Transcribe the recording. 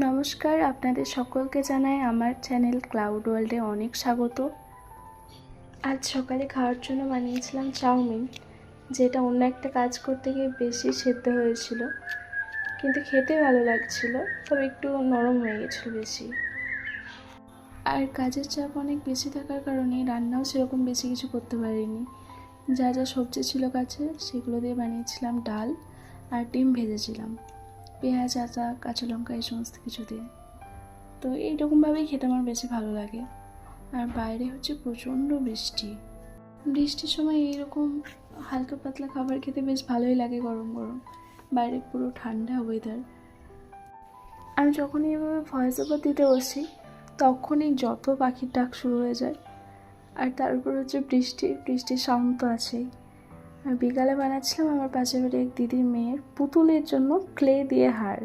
নমস্কার, আপনাদের সকলকে জানাই আমার চ্যানেল ক্লাউড ওয়ার্ল্ডে অনেক স্বাগত। আজ সকালে খাওয়ার জন্য বানিয়েছিলাম চাউমিন, যেটা অন্য একটা কাজ করতে গিয়ে বেশি সেদ্ধ হয়েছিল, কিন্তু খেতে ভালো লাগছিল, তবে একটু নরম হয়ে গেছিলো বেশি। আর কাজের চাপ অনেক বেশি থাকার কারণে রান্নাও সেরকম বেশি কিছু করতে পারিনি। যা যা সবজি ছিল কাছে সেগুলো দিয়ে বানিয়েছিলাম ডাল, আর ডিম ভেজেছিলাম পেঁয়াজ, আদা, কাঁচা লঙ্কা এই সমস্ত কিছু দিয়ে। তো এইরকমভাবেই খেতে আমার বেশি ভালো লাগে। আর বাইরে হচ্ছে প্রচণ্ড বৃষ্টি। বৃষ্টির সময় এইরকম হালকা পাতলা খাবার খেতে বেশ ভালোই লাগে, গরম গরম। বাইরে পুরো ঠান্ডা ওয়েদার। আমি যখনই এভাবে ভয়েস ওভার দিতে বসি তখনই যত পাখির ডাক শুরু হয়ে যায়। আর তার উপর হচ্ছে বৃষ্টির সাউন্ড তো আছেই। আর বিকালে বানাচ্ছিলাম আমার পাশের বাড়ি এক দিদির মেয়ের পুতুলের জন্য ক্লে দিয়ে হার।